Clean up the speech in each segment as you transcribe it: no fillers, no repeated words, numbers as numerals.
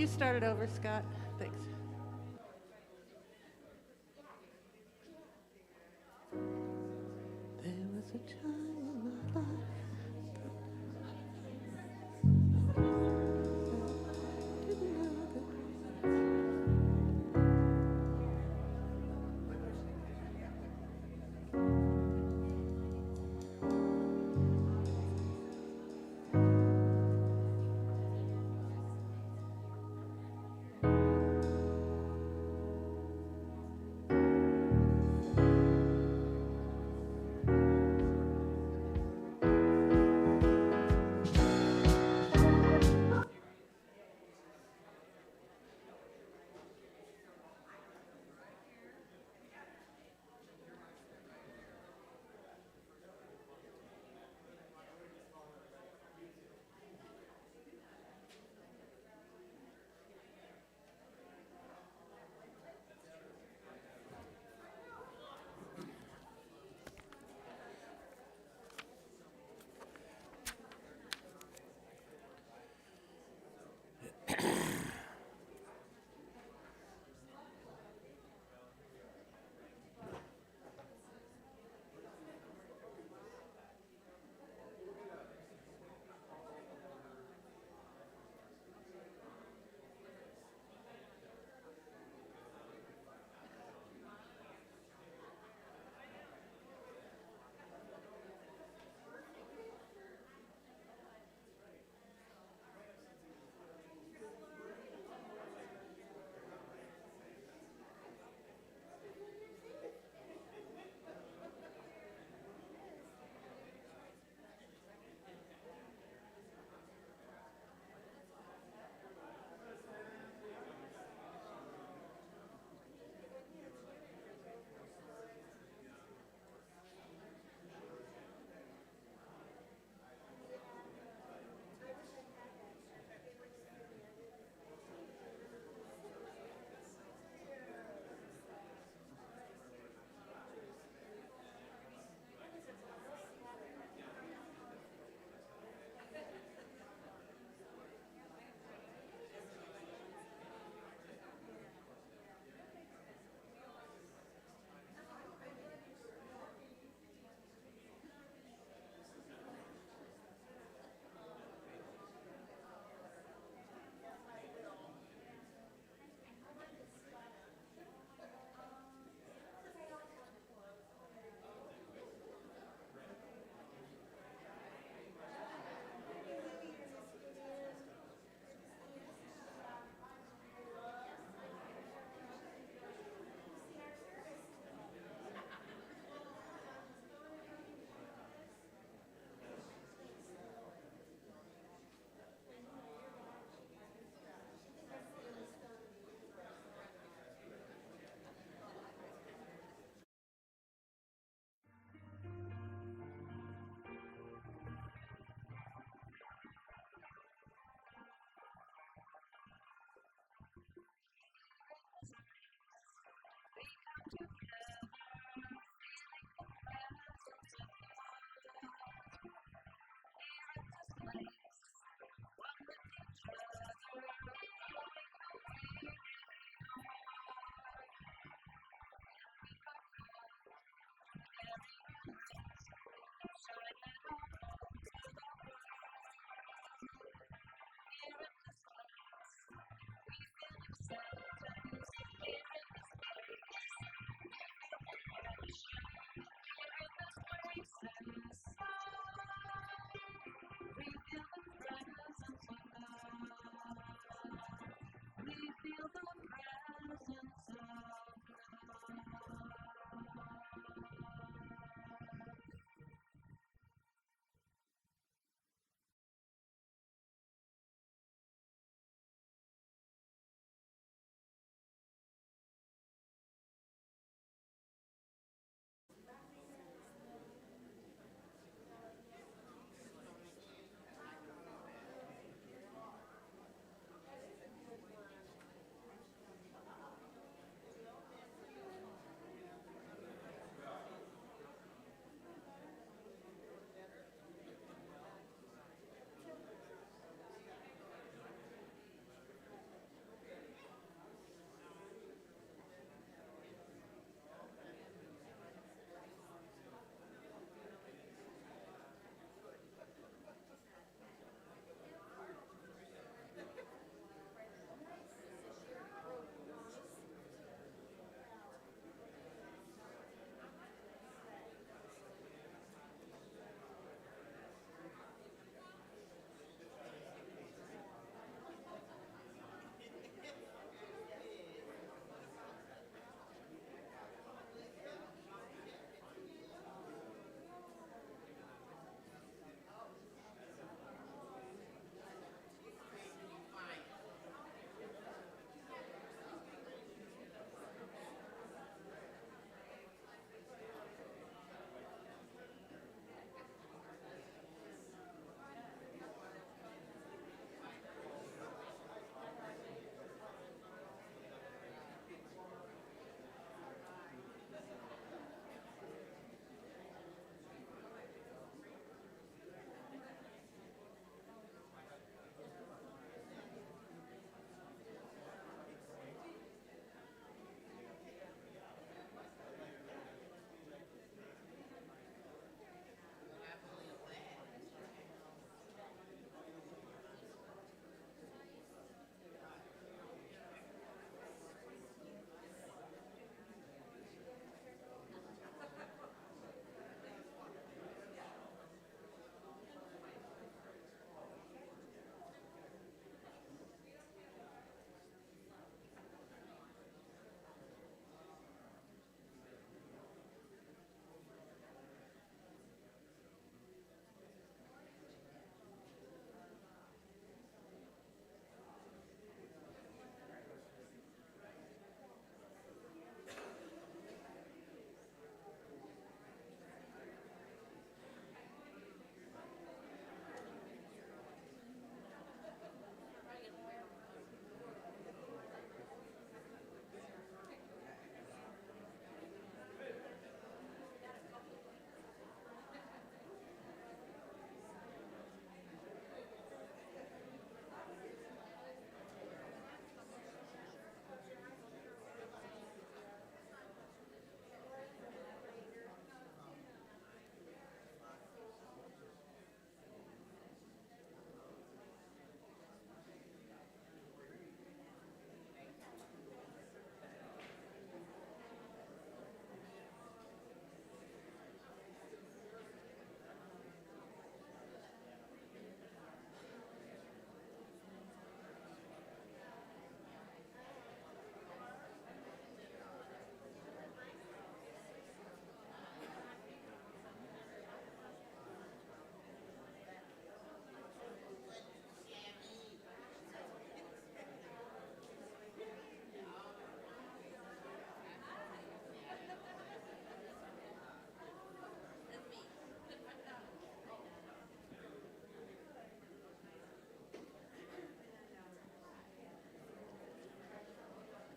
start it over, Scott? Thanks. There was a time in my life.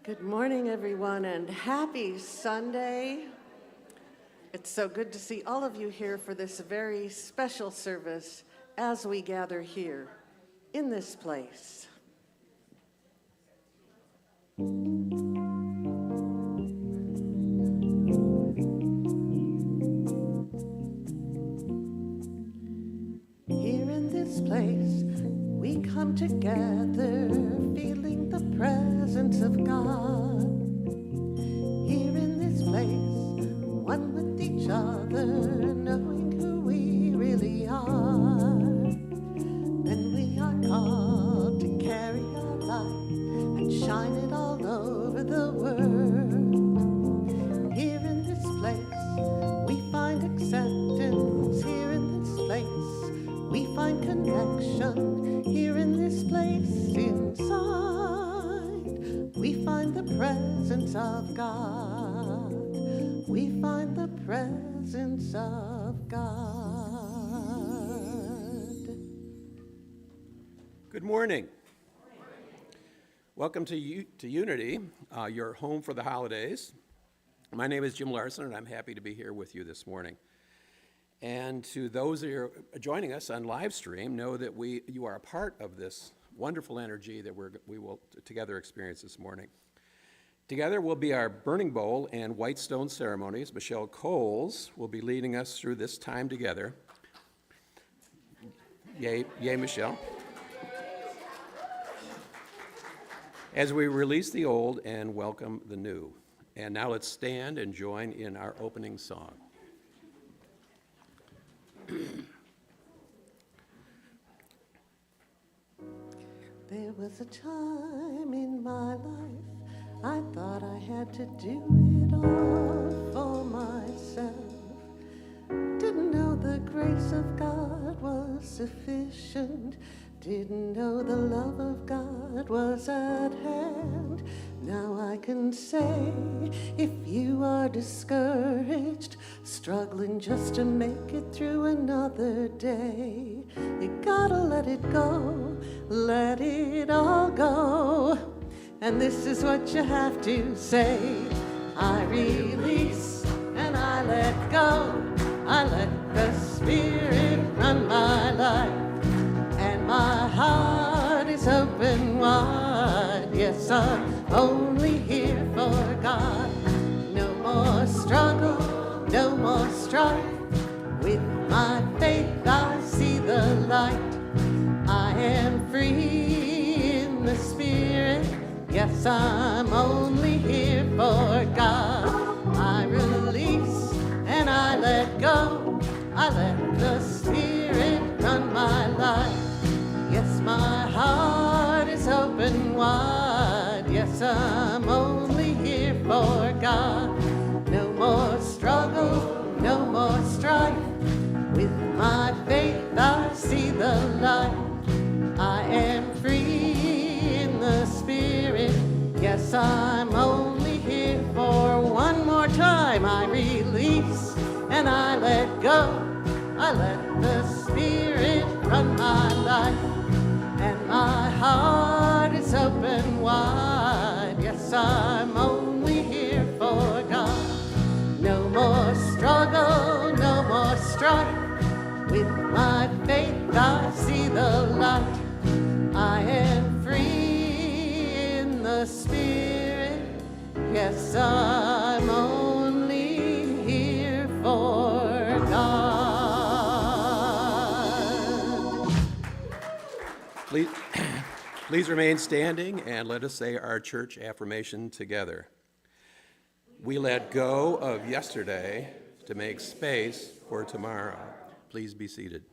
Good morning, everyone, and happy Sunday. It's so good to see all of you here for this very special service as we gather here in this place. Here in this place, we come together, feeling the presence of God. Here in this place, one with each other, knowing who we really are. Then we are called to carry our light and shine it all over the world. Here in this place, we find acceptance. Here in this place, we find connection. Here in this place, inside, we find the presence of God. We find the presence of God. Good morning. Welcome to Unity, your home for the holidays. My name is Jim Larson, and I'm happy to be here with you this morning. And to those that are joining us on live stream, know that you are a part of this wonderful energy that we will together experience this morning. Together will be our burning bowl and white stone ceremonies. Michele Coles will be leading us through this time together. Yay, Michele. As we release the old and welcome the new. And now let's stand and join in our opening song. There was a time in my life I thought I had to do it all for myself. Didn't know the grace of God was sufficient. Didn't know the love of God was at hand. Now I can say, if you are discouraged, struggling just to make it through another day, you gotta let it go, let it all go. And this is what you have to say: I release and I let go. I let the Spirit run my life. And my heart is open wide. Yes, I'm only here for God. No more struggle, no more strife. With my faith I see the light. I am free in the Spirit. Yes, I'm only here for God. I release and I let go. I let the Spirit run my life. Yes, my heart is open wide. Yes, I'm only here for God. No more struggle, no more strife. With my faith I see the light. I am free in the Spirit. Yes, I'm only here for one more time. I release and I let go. I let the Spirit run my life. And my heart is open wide. Yes, I'm only here for God. No more struggle, no more strife. With my faith I see the light. I am free in the Spirit. Yes, I'm only here for God. Please remain standing and let us say our church affirmation together. We let go of yesterday to make space for tomorrow. Please be seated.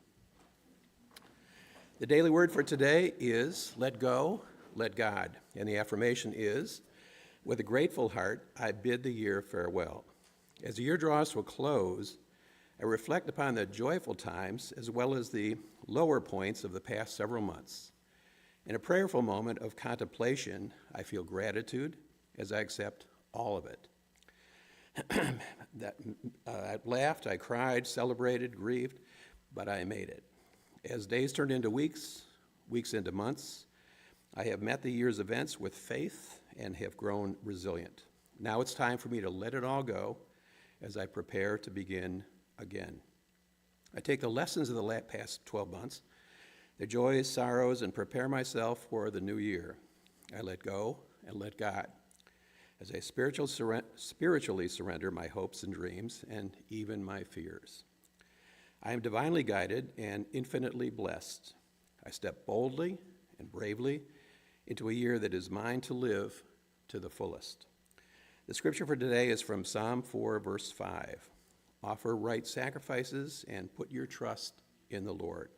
The daily word for today is let go, let God. And the affirmation is, with a grateful heart, I bid the year farewell. As the year draws to a close, I reflect upon the joyful times as well as the lower points of the past several months. In a prayerful moment of contemplation, I feel gratitude as I accept all of it. I laughed, I cried, celebrated, grieved, but I made it. As days turned into weeks, weeks into months, I have met the year's events with faith and have grown resilient. Now it's time for me to let it all go as I prepare to begin again. I take the lessons of the past 12 months, the joys, sorrows, and prepare myself for the new year. I let go and let God as I spiritually surrender my hopes and dreams and even my fears. I am divinely guided and infinitely blessed. I step boldly and bravely into a year that is mine to live to the fullest. The scripture for today is from Psalm 4, verse 5. Offer right sacrifices and put your trust in the Lord.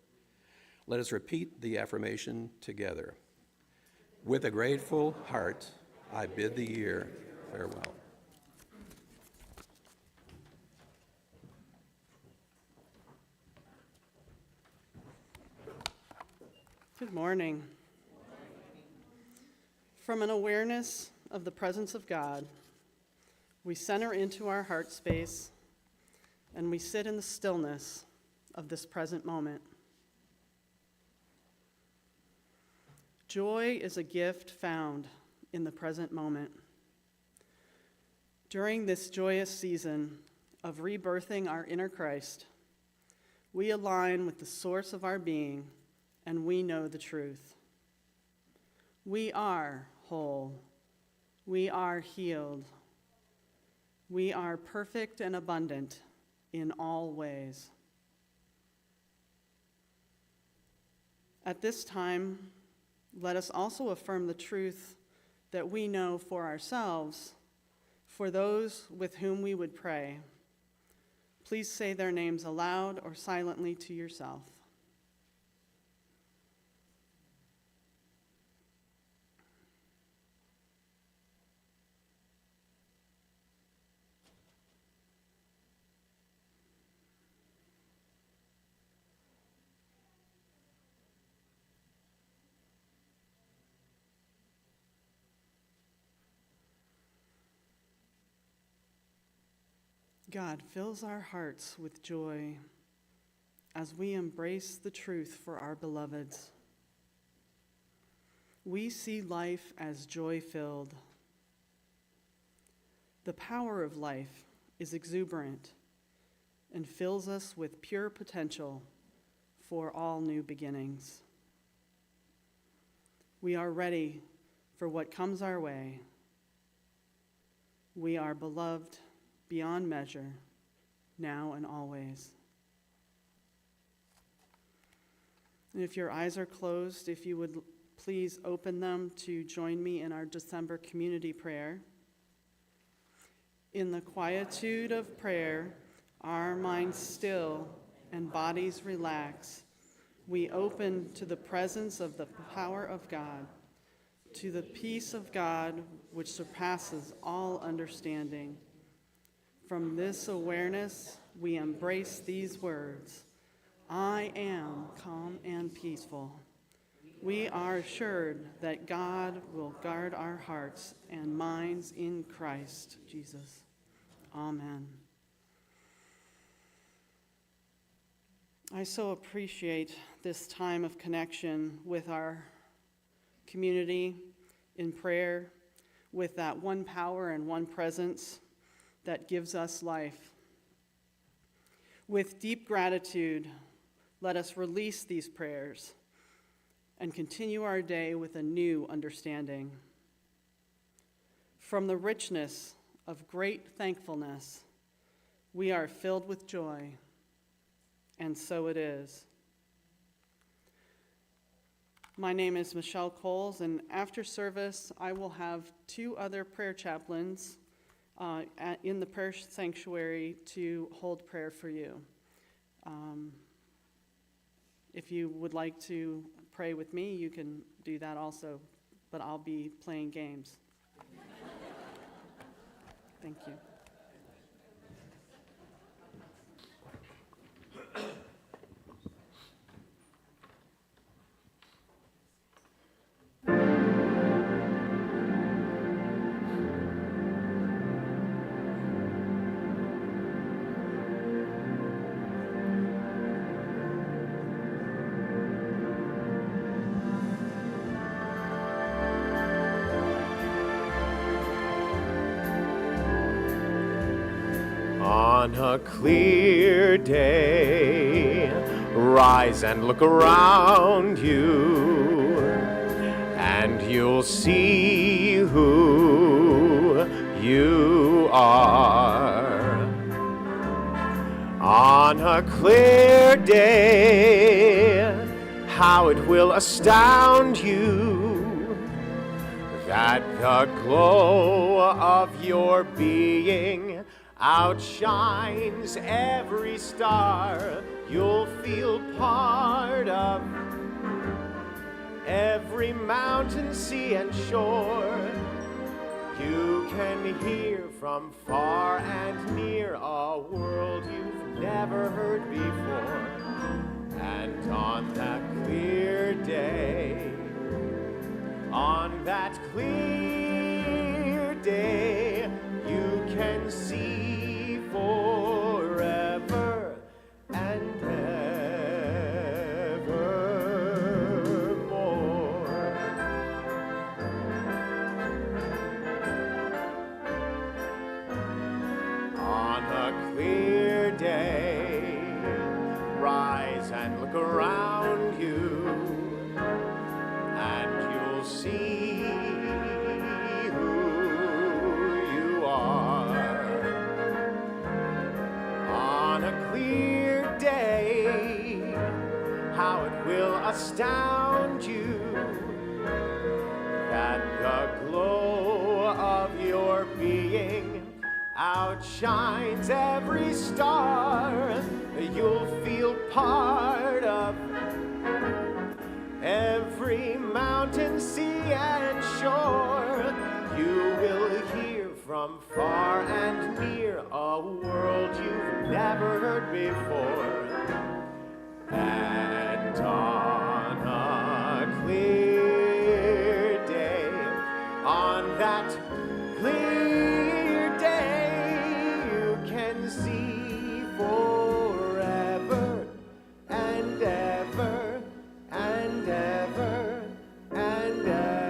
Let us repeat the affirmation together. With a grateful heart, I bid the year farewell. Good morning. From an awareness of the presence of God, we center into our heart space and we sit in the stillness of this present moment. Joy is a gift found in the present moment. During this joyous season of rebirthing our inner Christ, we align with the source of our being and we know the truth. We are whole. We are healed. We are perfect and abundant in all ways. At this time, let us also affirm the truth that we know for ourselves, for those with whom we would pray. Please say their names aloud or silently to yourself. God fills our hearts with joy as we embrace the truth for our beloveds. We see life as joy-filled. The power of life is exuberant and fills us with pure potential for all new beginnings. We are ready for what comes our way. We are beloved beyond measure, now and always. And if your eyes are closed, if you would please open them to join me in our December community prayer. In the quietude of prayer, our minds still and bodies relax, we open to the presence of the power of God, to the peace of God which surpasses all understanding. From this awareness, we embrace these words, I am calm and peaceful. We are assured that God will guard our hearts and minds in Christ Jesus. Amen. I so appreciate this time of connection with our community in prayer, with that one power and one presence that gives us life. With deep gratitude, let us release these prayers and continue our day with a new understanding. From the richness of great thankfulness, we are filled with joy, and so it is. My name is Michele Coles, and after service, I will have two other prayer chaplains in the prayer sanctuary to hold prayer for you. If you would like to pray with me, you can do that also, but I'll be playing games. Thank you. a clear day, rise and look around you, and you'll see who you are. On a clear day, how it will astound you that the glow of your being outshines every star. You'll feel part of every mountain, sea, and shore. You can hear from far and near a world you've never heard before. And on that clear day, on that clear day, you can see forever and evermore. On a clear day, rise and look around you, and you'll see who you are. On a clear day, how it will astound you that the glow of your being outshines every star. You'll feel part of every mountain, sea, and shore. You will hear from far and near a world you've never heard before. And on a clear day, on that clear day, you can see forever and ever and ever and evermore.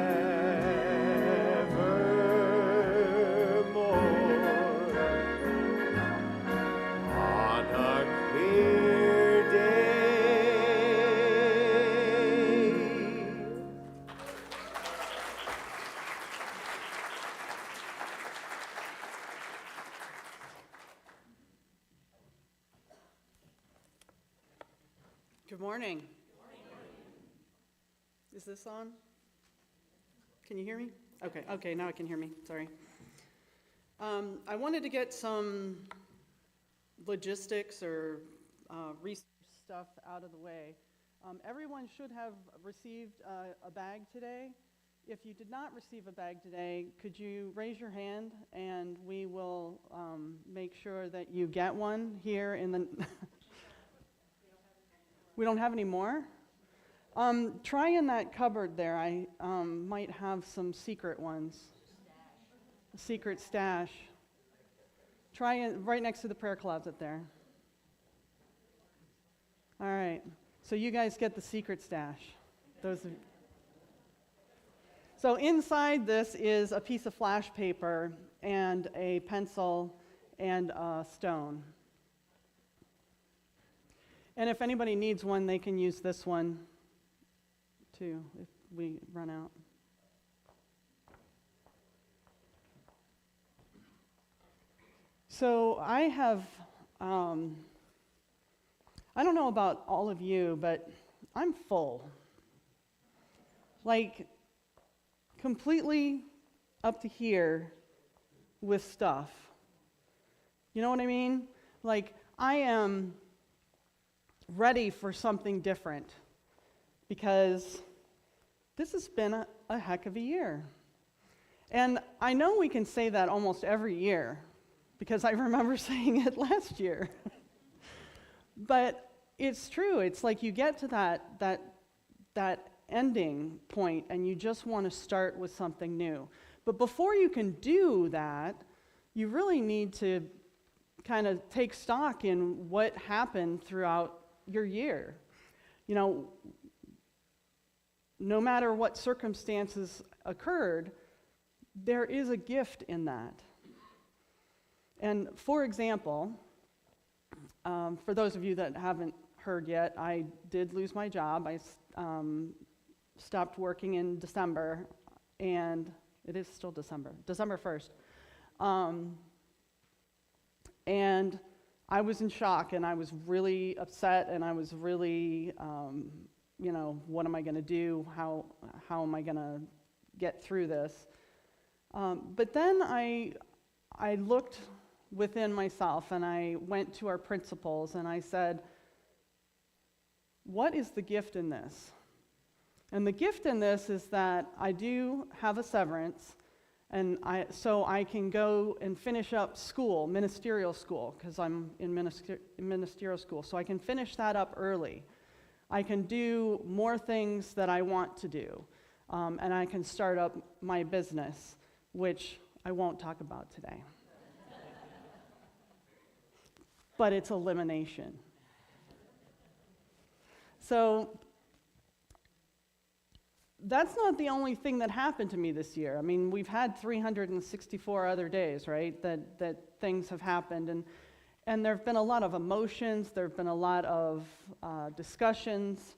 On a clear day. Good morning. Is this on? Can you hear me? Okay, now I can hear me, sorry. I wanted to get some logistics or research stuff out of the way. Everyone should have received a bag today. If you did not receive a bag today, could you raise your hand and we will make sure that you get one here in the... We don't have any more? Try in that cupboard there. I might have some secret ones. Secret stash. Try in right next to the prayer closet there. All right. So you guys get the secret stash. So inside this is a piece of flash paper and a pencil and a stone. And if anybody needs one, they can use this one too, if we run out. So I have, I don't know about all of you, but I'm full. Like, completely up to here with stuff. You know what I mean? Like, I am ready for something different because this has been a heck of a year. And I know we can say that almost every year because I remember saying it last year. But it's true. It's like you get to that ending point and you just want to start with something new. But before you can do that, you really need to kind of take stock in what happened throughout your year. You know, no matter what circumstances occurred, there is a gift in that. And for example, For those of you that haven't heard yet, I did lose my job. I stopped working in December, and it is still December 1st. And I was in shock, and I was really upset, and I was really, what am I going to do? How am I going to get through this? But then I looked within myself, and I went to our principals, and I said, what is the gift in this? And the gift in this is that I do have a severance, and so I can go and finish up school, ministerial school, because I'm in ministerial school, so I can finish that up early. I can do more things that I want to do, and I can start up my business, which I won't talk about today. But it's elimination. So that's not the only thing that happened to me this year. I mean, we've had 364 other days, right, that things have happened. And there have been a lot of emotions. There have been a lot of discussions.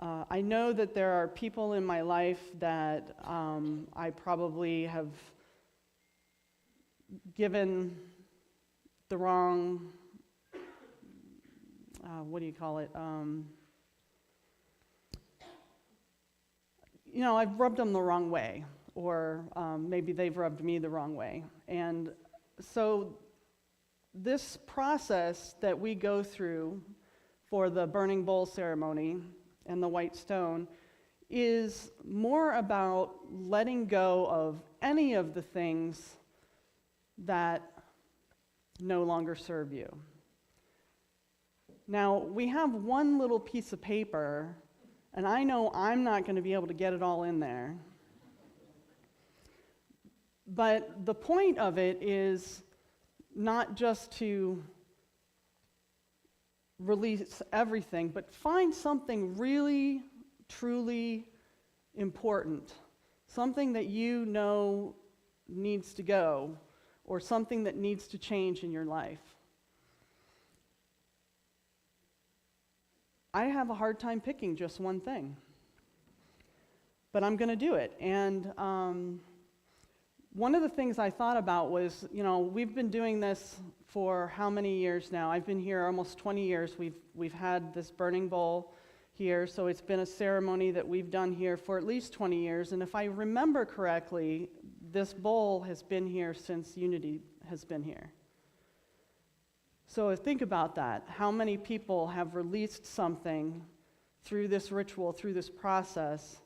I know that there are people in my life that I probably have given the wrong, I've rubbed them the wrong way, or maybe they've rubbed me the wrong way. And so this process that we go through for the burning bowl ceremony and the white stone is more about letting go of any of the things that no longer serve you. Now, we have one little piece of paper, and I know I'm not going to be able to get it all in there. But the point of it is not just to release everything, but find something really, truly important, something that you know needs to go, or something that needs to change in your life. I have a hard time picking just one thing, but I'm going to do it. And one of the things I thought about was, we've been doing this for how many years now? I've been here almost 20 years. We've had this burning bowl here, so it's been a ceremony that we've done here for at least 20 years. And if I remember correctly, this bowl has been here since Unity has been here. So think about that. How many people have released something through this ritual, through this process,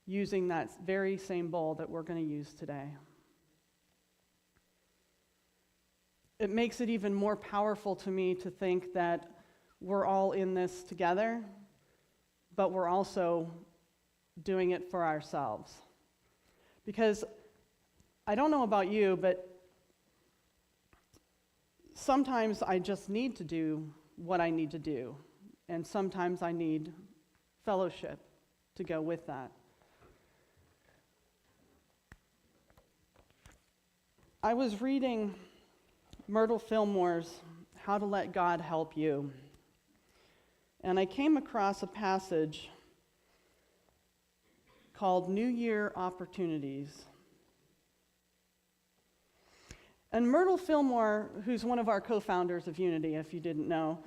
using that very same bowl that we're going to use today? It makes it even more powerful to me to think that we're all in this together, but we're also doing it for ourselves. Because I don't know about you, but sometimes I just need to do what I need to do, and sometimes I need fellowship to go with that. I was reading Myrtle Fillmore's How to Let God Help You, and I came across a passage called New Year Opportunities. And Myrtle Fillmore, who's one of our co-founders of Unity, if you didn't know,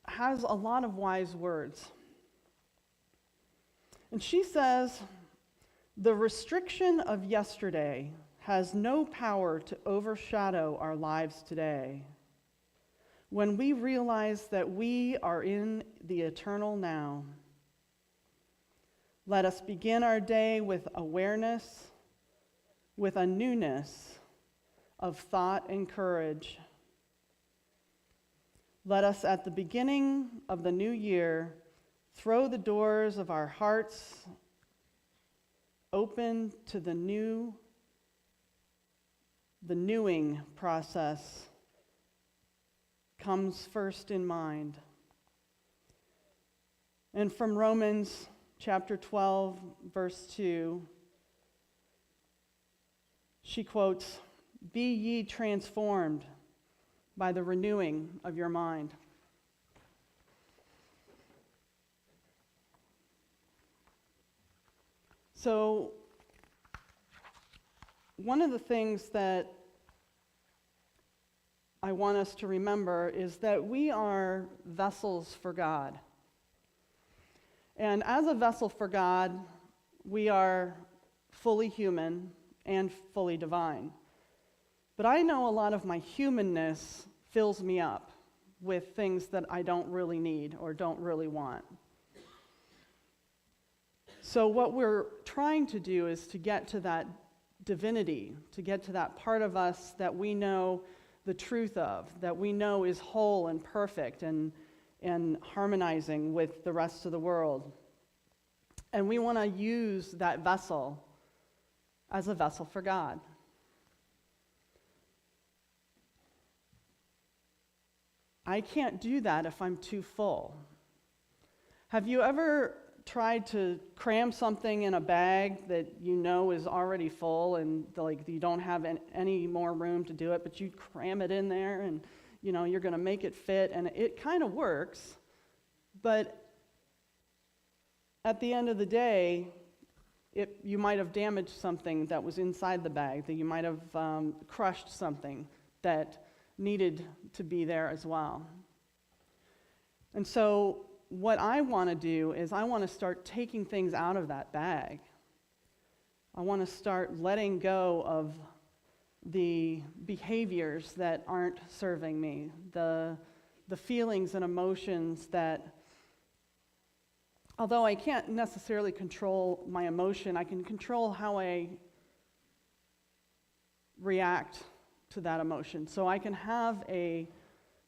has a lot of wise words. And she says, the restriction of yesterday has no power to overshadow our lives today. When we realize that we are in the eternal now, let us begin our day with awareness, with a newness of thought and courage. Let us, at the beginning of the new year, throw the doors of our hearts open to the newing process comes first in mind. And from Romans chapter 12, verse 2, she quotes, "Be ye transformed by the renewing of your mind. So, one of the things that I want us to remember is that we are vessels for God. And as a vessel for God, we are fully human and fully divine. But I know a lot of my humanness fills me up with things that I don't really need or don't really want. So what we're trying to do is to get to that divinity, to get to that part of us that we know the truth of, that we know is whole and perfect and harmonizing with the rest of the world. And we want to use that vessel as a vessel for God. I can't do that if I'm too full. Have you ever tried to cram something in a bag that you know is already full and you don't have any more room to do it, but you cram it in there and you're going to make it fit, and it kind of works, but at the end of the day, you might have damaged something that was inside the bag, that you might have crushed something that needed to be there as well. And so what I want to do is I want to start taking things out of that bag. I want to start letting go of the behaviors that aren't serving me, the feelings and emotions that, although I can't necessarily control my emotion, I can control how I react to that emotion. So I can have a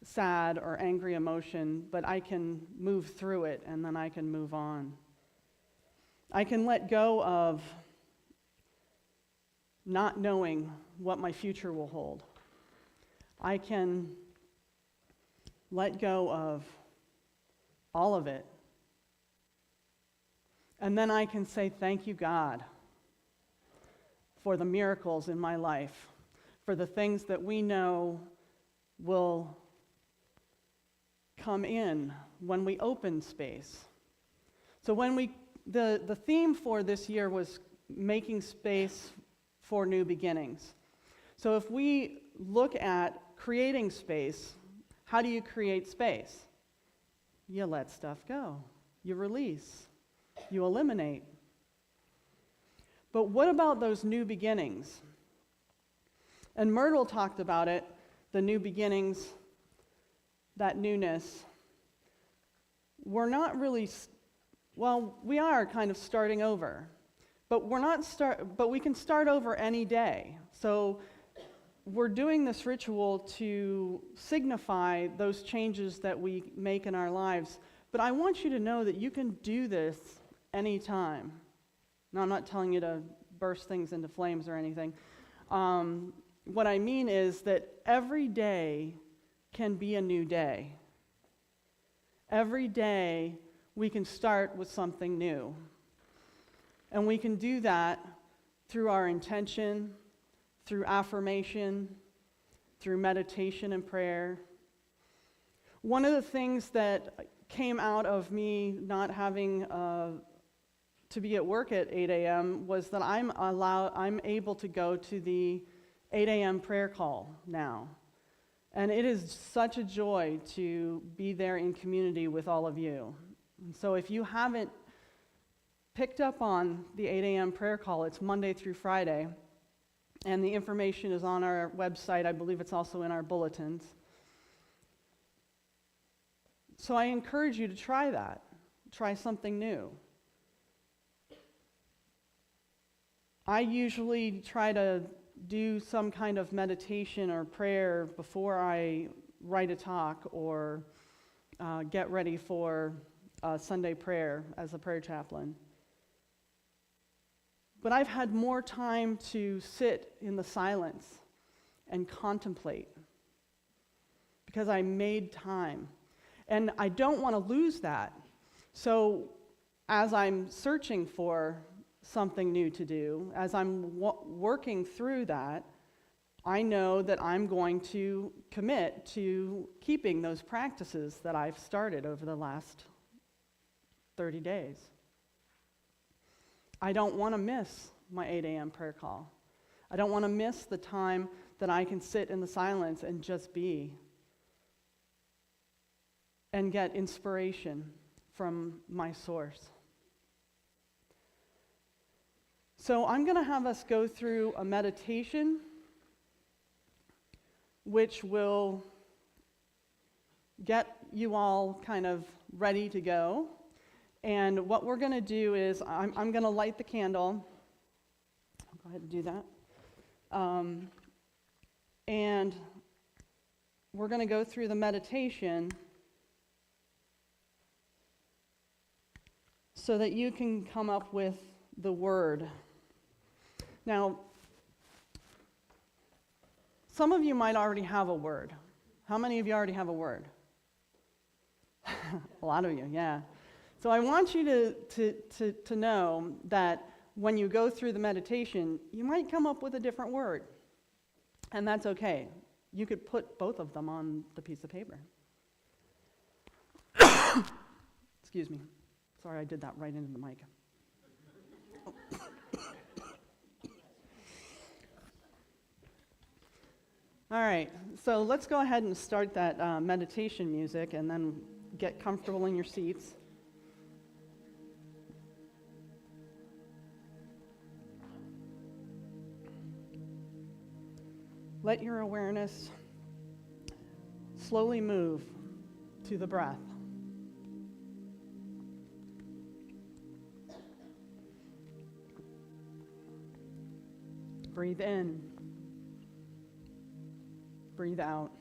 sad or angry emotion, but I can move through it and then I can move on. I can let go of not knowing what my future will hold. I can let go of all of it. And then I can say, thank you, God, for the miracles in my life, for the things that we know will come in when we open space. So the theme for this year was making space for new beginnings. So if we look at creating space, how do you create space? You let stuff go. You release. You eliminate. But what about those new beginnings? And Myrtle talked about it, the new beginnings, that newness. We're not really, we are kind of starting over, but we can start over any day. So we're doing this ritual to signify those changes that we make in our lives. But I want you to know that you can do this anytime. Now, I'm not telling you to burst things into flames or anything. What I mean is that every day can be a new day. Every day we can start with something new. And we can do that through our intention, through affirmation, through meditation and prayer. One of the things that came out of me not having to be at work at 8 a.m. was that I'm able to go to the 8 a.m. prayer call now. And it is such a joy to be there in community with all of you. And so if you haven't picked up on the 8 a.m. prayer call, it's Monday through Friday. And the information is on our website. I believe it's also in our bulletins. So I encourage you to try that. Try something new. I usually try to do some kind of meditation or prayer before I write a talk or get ready for Sunday prayer as a prayer chaplain. But I've had more time to sit in the silence and contemplate because I made time. And I don't want to lose that. So as I'm searching for something new to do, as I'm working through that, I know that I'm going to commit to keeping those practices that I've started over the last 30 days. I don't want to miss my 8 a.m. prayer call. I don't want to miss the time that I can sit in the silence and just be and get inspiration from my source. So I'm going to have us go through a meditation which will get you all kind of ready to go. And what we're going to do is I'm going to light the candle. I'll go ahead and do that. And we're going to go through the meditation so that you can come up with the word. Now, some of you might already have a word. How many of you already have a word? A lot of you, yeah. So I want you to know that when you go through the meditation, you might come up with a different word. And that's okay. You could put both of them on the piece of paper. Excuse me. Sorry, I did that right into the mic. All right, so let's go ahead and start that meditation music and then get comfortable in your seats. Let your awareness slowly move to the breath. Breathe in. Breathe out.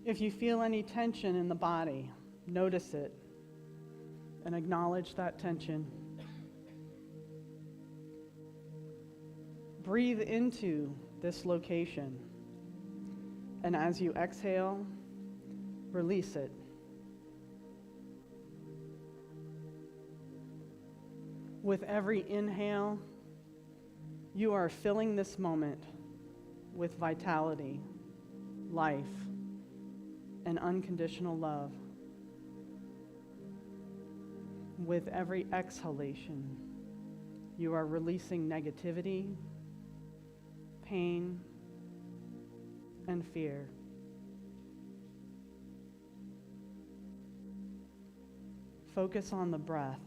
If you feel any tension in the body, notice it and acknowledge that tension. Breathe into this location, and as you exhale, release it. With every inhale, you are filling this moment with vitality, life, and unconditional love. With every exhalation, you are releasing negativity, pain, and fear. Focus on the breath.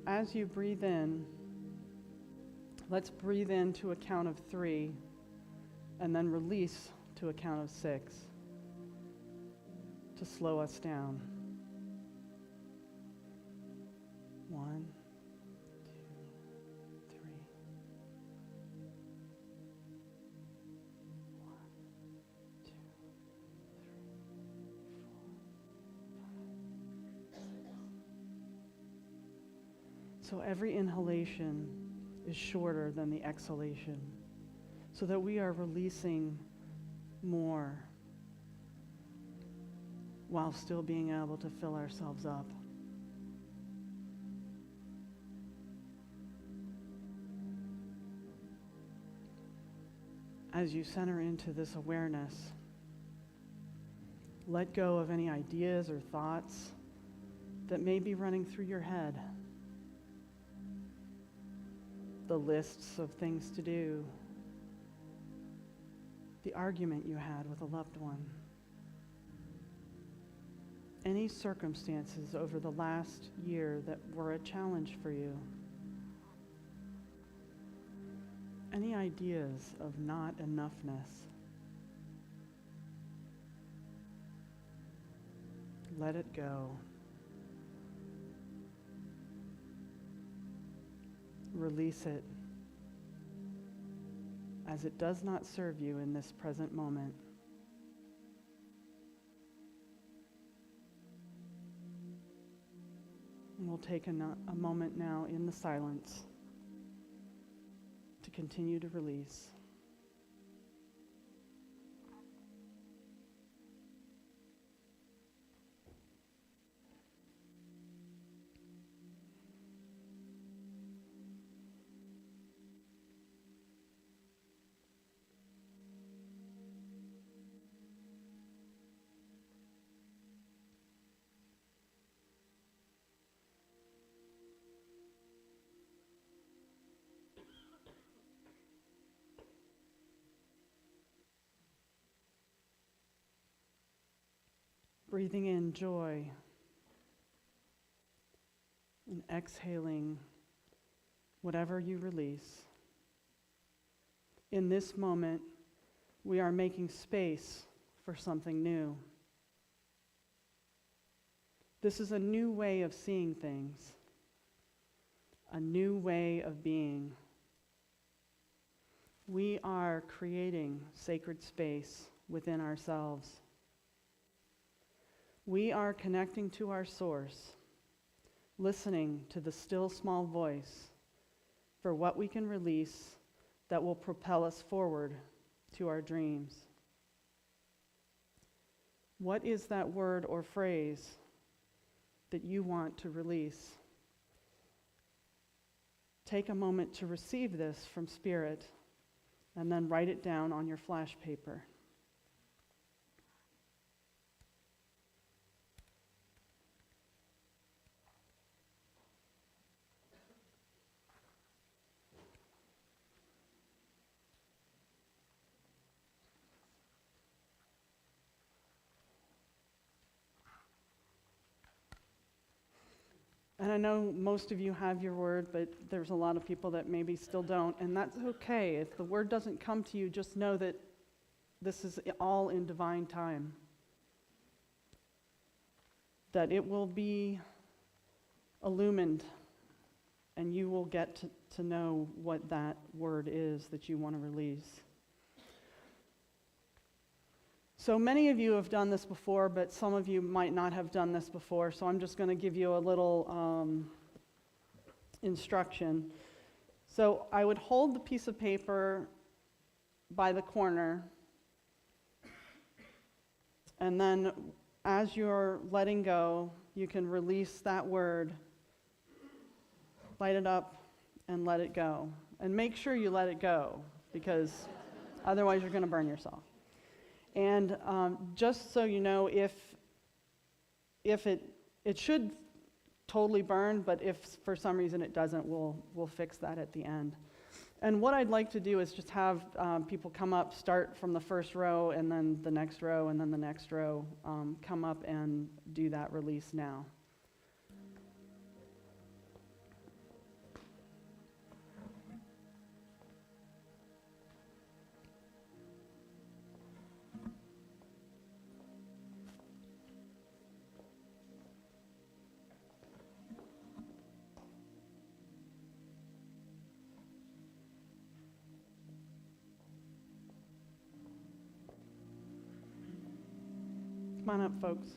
As you breathe in, let's breathe in to a count of 3 and then release to a count of 6 to slow us down. 1, 2, 3. 1, 2, 3, 4, 5, 6. So every inhalation is shorter than the exhalation, so that we are releasing more while still being able to fill ourselves up. As you center into this awareness, let go of any ideas or thoughts that may be running through your head. The lists of things to do, the argument you had with a loved one, any circumstances over the last year that were a challenge for you, any ideas of not enoughness. Let it go. Release it, as it does not serve you in this present moment. And we'll take a moment now in the silence to to continue to release. Breathing in joy and exhaling whatever you release. In this moment, we are making space for something new. This is a new way of seeing things, a new way of being. We are creating sacred space within ourselves. We are connecting to our source, listening to the still small voice for what we can release that will propel us forward to our dreams. What is that word or phrase that you want to release? Take a moment to receive this from Spirit and then write it down on your flash paper. And I know most of you have your word, but there's a lot of people that maybe still don't, and that's okay. If the word doesn't come to you, just know that this is all in divine time. That it will be illumined, and you will get to know what that word is that you want to release. So many of you have done this before, but some of you might not have done this before, so I'm just going to give you a little instruction. So I would hold the piece of paper by the corner, and then as you're letting go, you can release that word, light it up, and let it go. And make sure you let it go, because otherwise you're going to burn yourself. And just so you know, if it should totally burn, but if for some reason it doesn't, we'll fix that at the end. And what I'd like to do is just have people come up, start from the first row, and then the next row, and then the next row, come up and do that release now. Come on up, folks.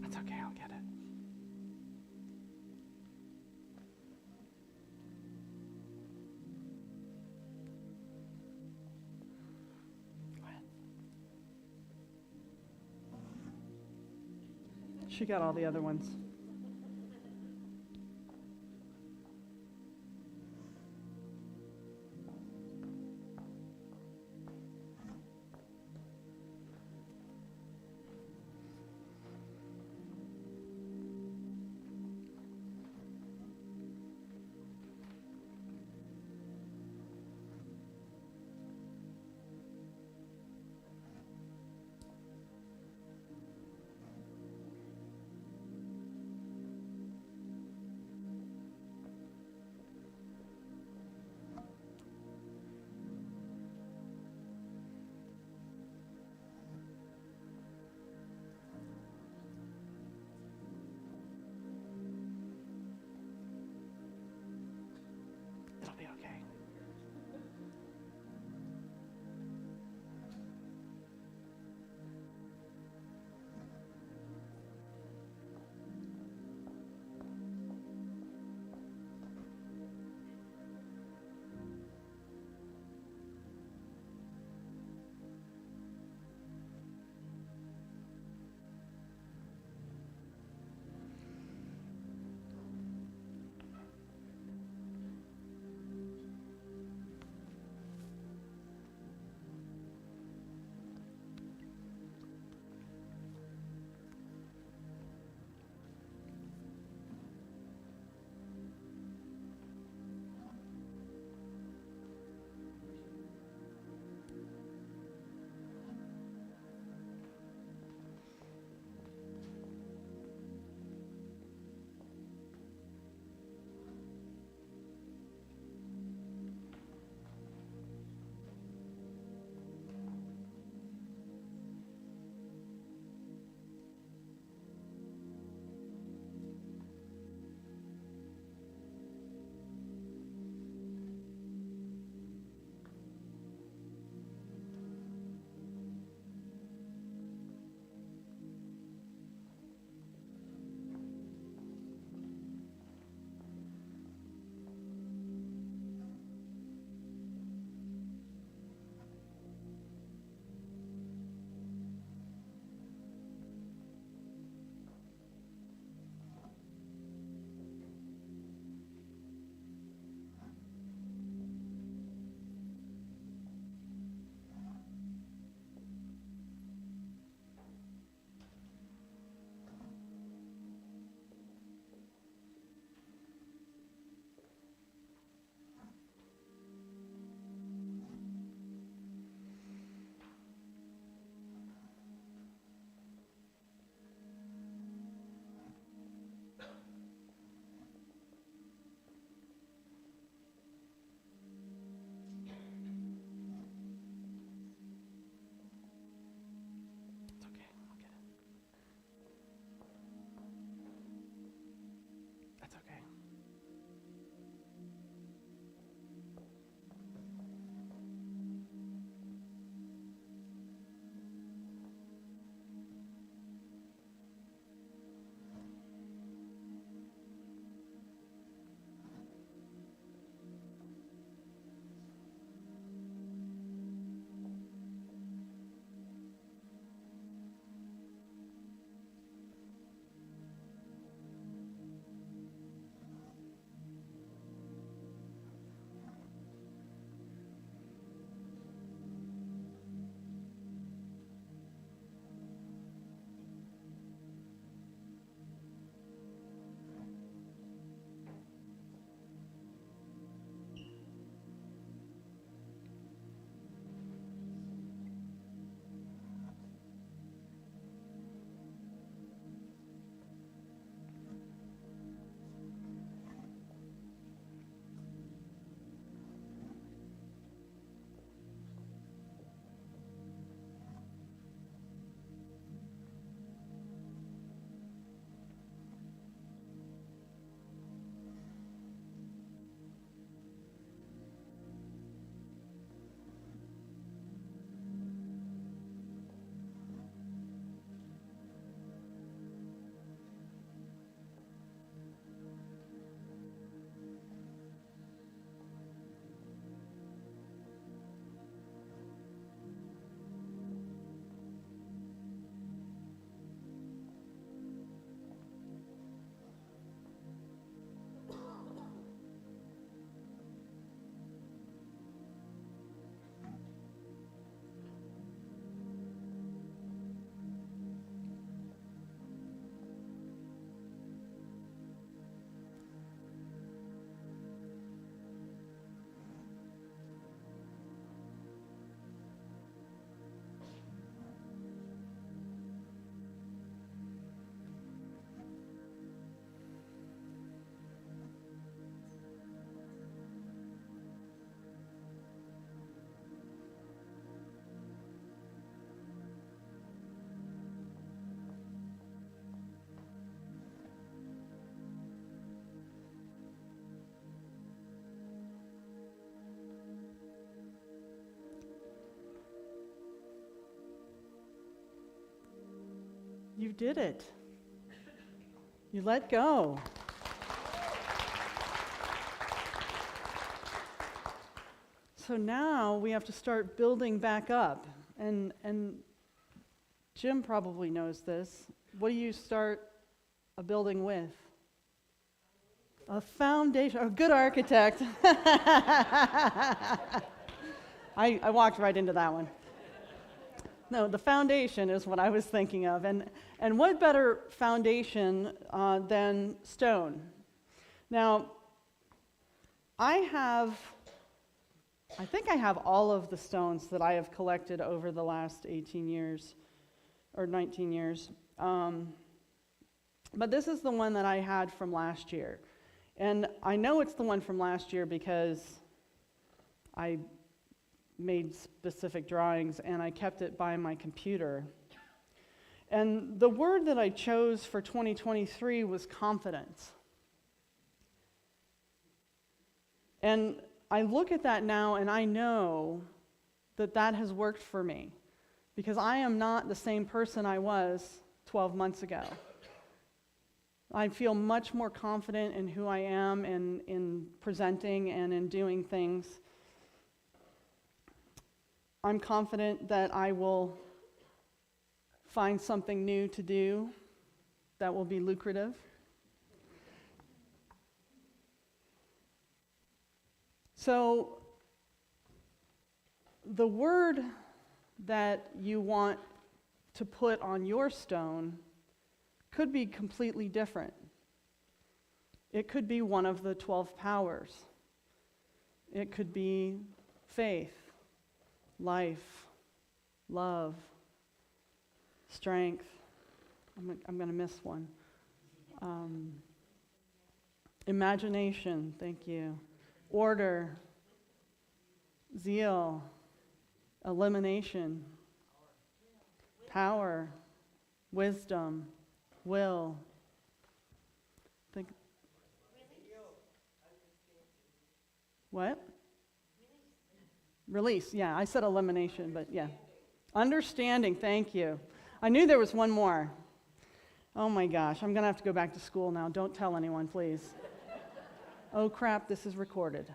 That's okay, I'll get it. Go ahead. She got all the other ones. You did it. You let go. So now we have to start building back up. And Jim probably knows this. What do you start a building with? A foundation. A good architect. I walked right into that one. No, the foundation is what I was thinking of. And what better foundation than stone? Now, I think I have all of the stones that I have collected over the last 18 years, or 19 years. But this is the one that I had from last year. And I know it's the one from last year because I made specific drawings and I kept it by my computer. And the word that I chose for 2023 was confidence. And I look at that now and I know that that has worked for me because I am not the same person I was 12 months ago. I feel much more confident in who I am and in presenting and in doing things. I'm confident that I will find something new to do that will be lucrative. So, the word that you want to put on your stone could be completely different. It could be one of the 12 powers. It could be faith, life, love, strength. I'm going to miss one. Imagination, thank you. Order, zeal, elimination, power, wisdom, will. What? Release, yeah, I said elimination, but yeah. Understanding, thank you. I knew there was one more. Oh my gosh, I'm going to have to go back to school now. Don't tell anyone, please. Oh crap, this is recorded.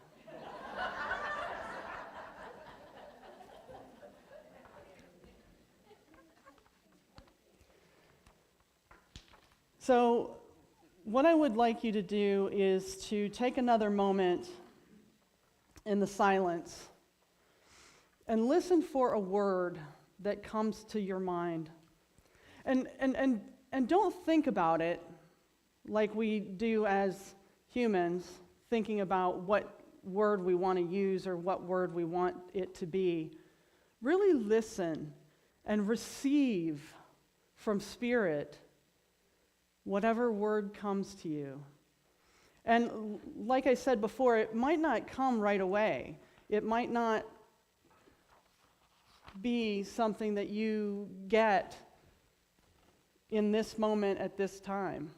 So, what I would like you to do is to take another moment in the silence and listen for a word that comes to your mind. And don't think about it like we do as humans, thinking about what word we want to use or what word we want it to be. Really listen and receive from Spirit whatever word comes to you. And like I said before, it might not come right away. It might not be something that you get in this moment at this time.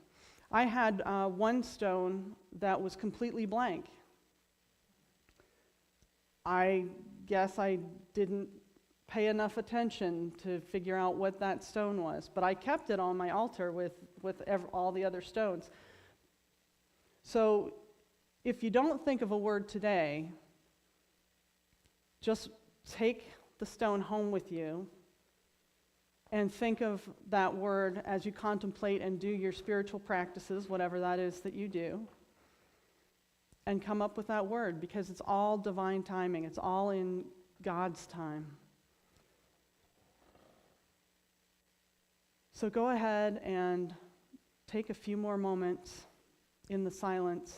I had one stone that was completely blank. I guess I didn't pay enough attention to figure out what that stone was, but I kept it on my altar with all the other stones. So if you don't think of a word today, just take the stone home with you and think of that word as you contemplate and do your spiritual practices, whatever that is that you do, and come up with that word, because it's all divine timing. It's all in God's time. So go ahead and take a few more moments in the silence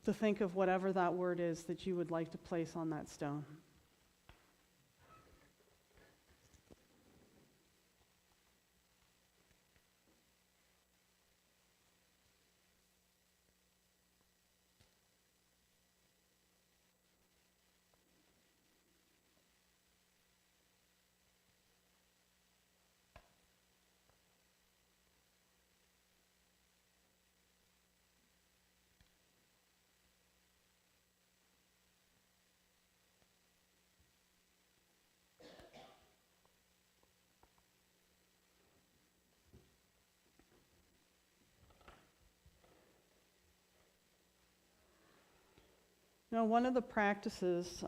to think of whatever that word is that you would like to place on that stone. One of the practices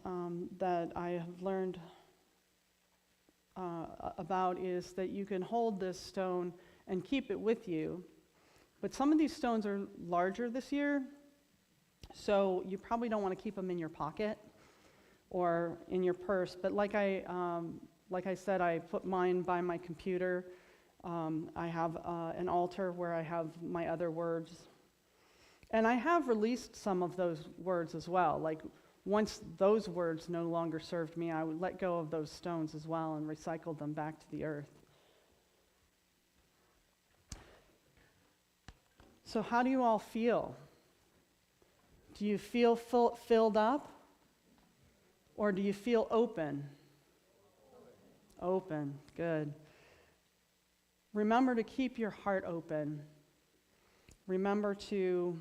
that I have learned about is that you can hold this stone and keep it with you. But some of these stones are larger this year, so you probably don't want to keep them in your pocket or in your purse. But like I said, I put mine by my computer. I have an altar where I have my other words. And I have released some of those words as well. Like, once those words no longer served me, I would let go of those stones as well and recycle them back to the earth. So how do you all feel? Do you feel filled up? Or do you feel open? Open, good. Remember to keep your heart open. Remember to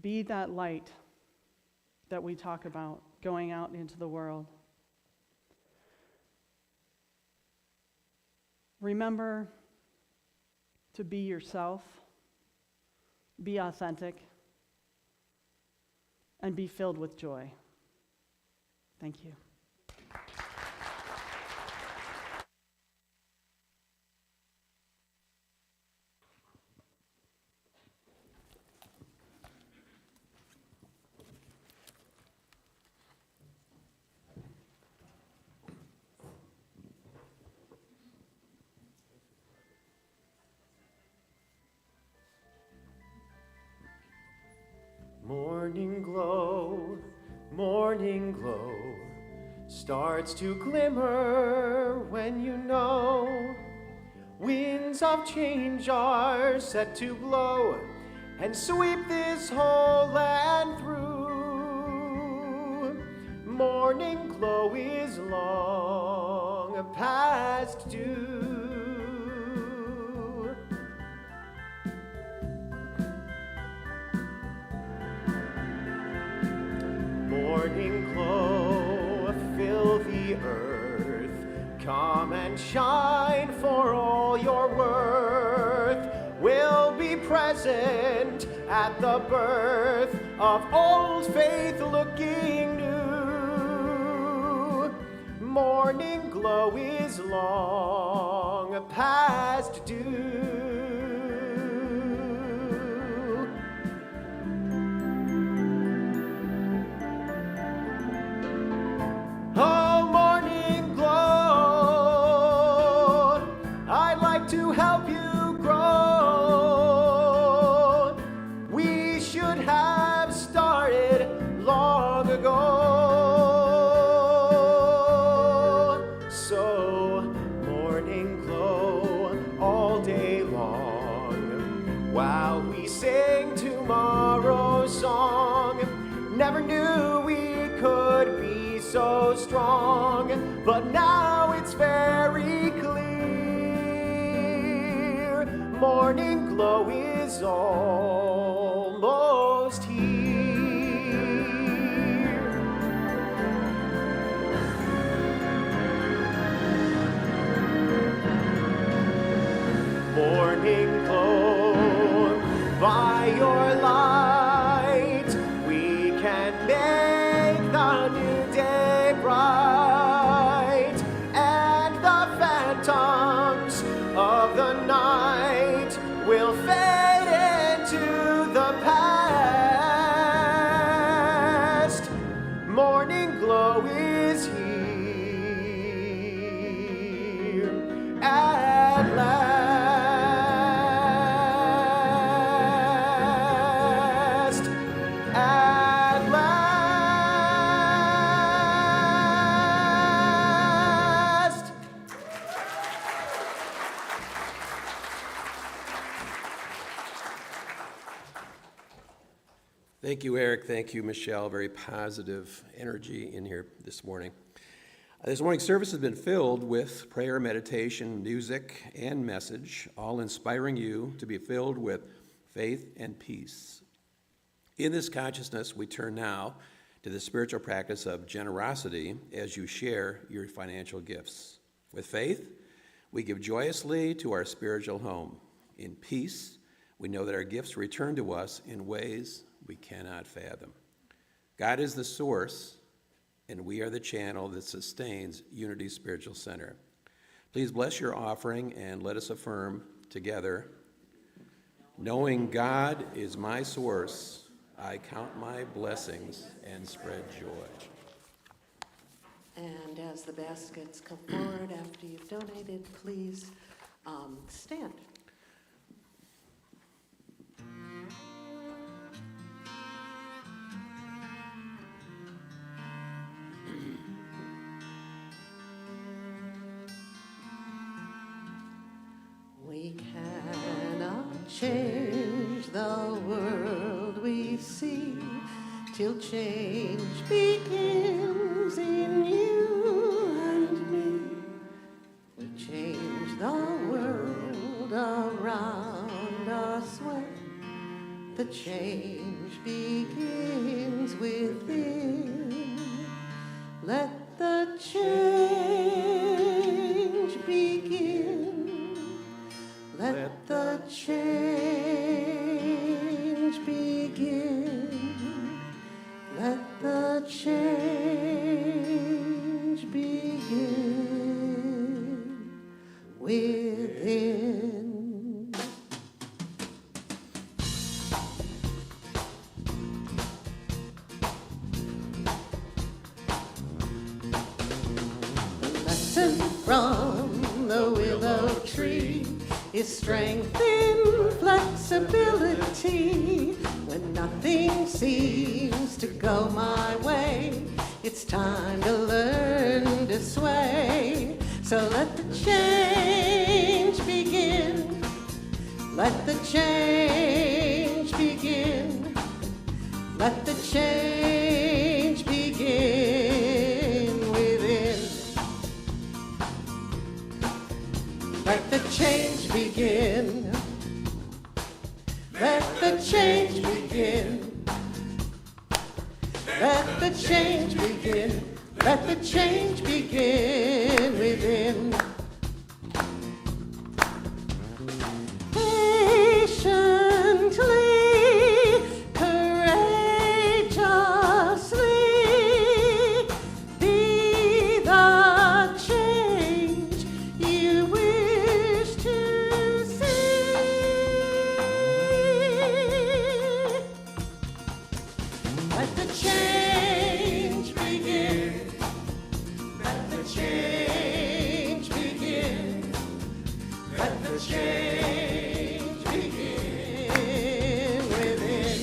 be that light that we talk about going out into the world. Remember to be yourself, be authentic, and be filled with joy. Thank you. Morning glow starts to glimmer when you know winds of change are set to blow and sweep this whole land through. Morning glow is long past due. Morning glow, fill the earth, come and shine, for all your worth will be present at the birth of old faith looking new. Morning glow is long past due. Oh, morning glow, I'd like to help you grow. We should have started long ago. So, morning glow all day long, while we sing tomorrow's song. Never knew we could be so strong, but now it's very clear. Morning glow is almost here. Morning glow, by your light, we can make the new day bright, and the phantoms of the night will fade into the past. Morning glow is here at last. At last. Thank you, Eric. Thank you, Michele. Very positive energy in here this morning. This morning's service has been filled with prayer, meditation, music, and message, all inspiring you to be filled with faith and peace. In this consciousness, we turn now to the spiritual practice of generosity as you share your financial gifts. With faith, we give joyously to our spiritual home. In peace, we know that our gifts return to us in ways we cannot fathom. God is the source, and we are the channel that sustains Unity Spiritual Center. Please bless your offering and let us affirm together, knowing God is my source, I count my blessings and spread joy. And as the baskets come forward after you've donated, please stand. We cannot change the world we see till change begins in you and me. We change the world around us when the change begins within. Let the change begin. Let the change begin. Let the change begin within. The lesson from the willow tree is strength in flexibility. When nothing seems to go my way, it's time to learn to sway. So let the change begin. Let the change begin. Let the change begin within. Let the change begin. Let the change begin. Let the change begin. Let the change begin within. Patiently, courageously, be the change you wish to see. Let the change begin. Let the change begin. Let the change begin within.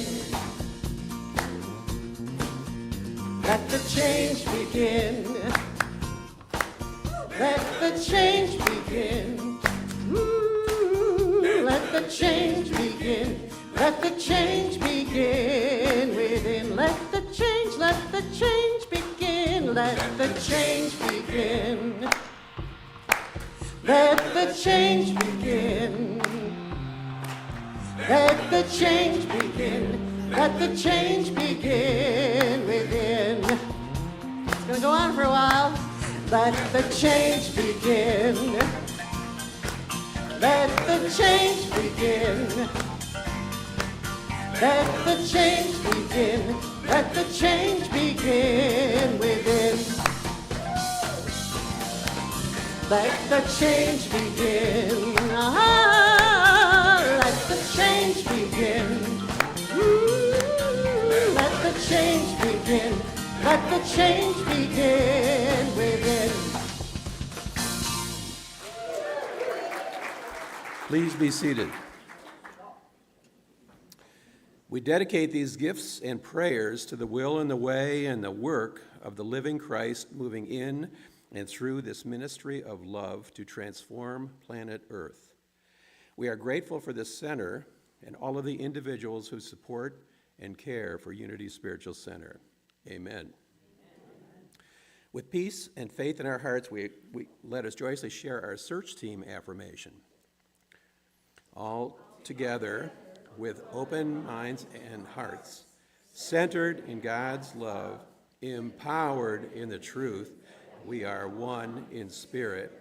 Let the change begin. Let the change begin. Let the change begin. Let the change begin within. Let the change begin. Let the change begin. Let the change begin. Let the change begin. Let the change begin within. It's gonna go on for a while. Let the change begin. Let the change begin. Let the change begin. Let the change begin within. Let the change begin. Let the change begin. Let the change begin. Let the change begin within. Please be seated. We dedicate these gifts and prayers to the will and the way and the work of the living Christ moving in and through this ministry of love to transform planet Earth. We are grateful for this center and all of the individuals who support and care for Unity Spiritual Center. Amen. With peace and faith in our hearts, we let us joyously share our search team affirmation. All together with open minds and hearts, centered in God's love, empowered in the truth, we are one in spirit.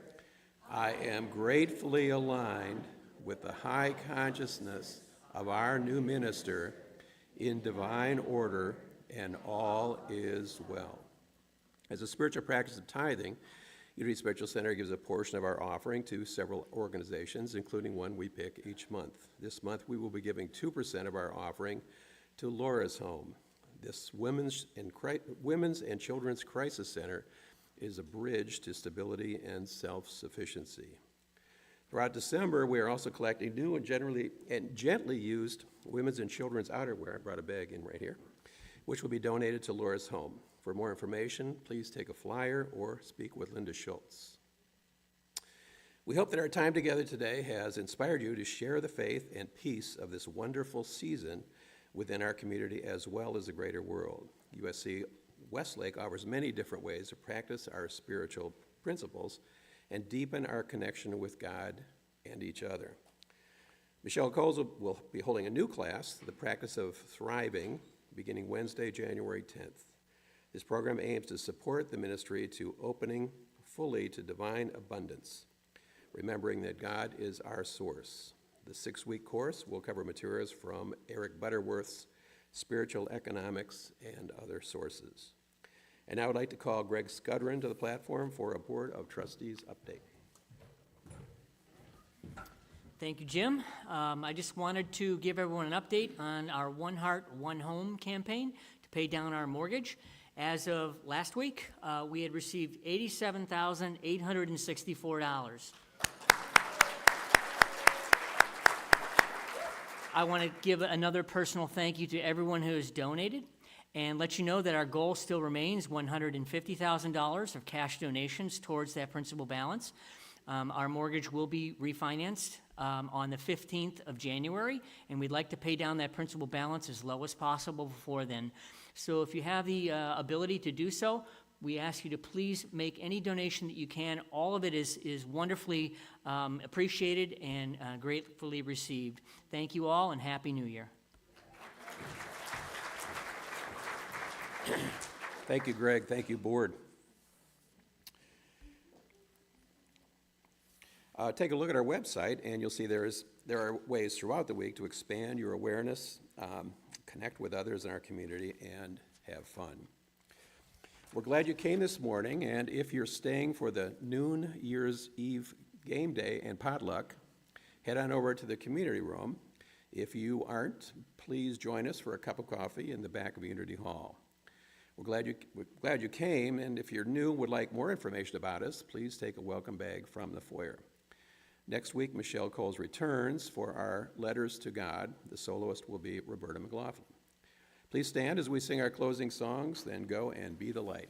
I am gratefully aligned with the high consciousness of our new minister in divine order and all is well. As a spiritual practice of tithing, Unity Spiritual Center gives a portion of our offering to several organizations, including one we pick each month. This month, we will be giving 2% of our offering to Laura's Home. This women's and children's crisis center is a bridge to stability and self-sufficiency. Throughout December, we are also collecting new and gently used women's and children's outerwear. I brought a bag in right here, which will be donated to Laura's Home. For more information, please take a flyer or speak with Linda Schultz. We hope that our time together today has inspired you to share the faith and peace of this wonderful season within our community as well as the greater world. USC Westlake offers many different ways to practice our spiritual principles and deepen our connection with God and each other. Michele Coles will be holding a new class, The Practice of Thriving, beginning Wednesday, January 10th. This program aims to support the ministry to opening fully to divine abundance, remembering that God is our source. The 6-week course will cover materials from Eric Butterworth's Spiritual Economics and other sources. And now I would like to call Greg Scudrin to the platform for a Board of Trustees update. Thank you, Jim. I just wanted to give everyone an update on our One Heart, One Home campaign to pay down our mortgage. As of last week, we had received $87,864. I want to give another personal thank you to everyone who has donated and let you know that our goal still remains $150,000 of cash donations towards that principal balance. Our mortgage will be refinanced on the 15th of January, and we'd like to pay down that principal balance as low as possible before then. So if you have the ability to do so, we ask you to please make any donation that you can. All of it is wonderfully appreciated and gratefully received. Thank you all, and Happy New Year. Thank you, Greg. Thank you, Board. Take a look at our website, and you'll see there are ways throughout the week to expand your awareness, connect with others in our community, and have fun. We're glad you came this morning, and if you're staying for the noon Year's Eve game day and potluck, head on over to the community room. If you aren't, please join us for a cup of coffee in the back of Unity Hall. We're glad you came, and if you're new and would like more information about us, please take a welcome bag from the foyer. Next week, Michele Coles returns for our Letters to God. The soloist will be Roberta McLaughlin. Please stand as we sing our closing songs, then go and be the light.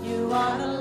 You are the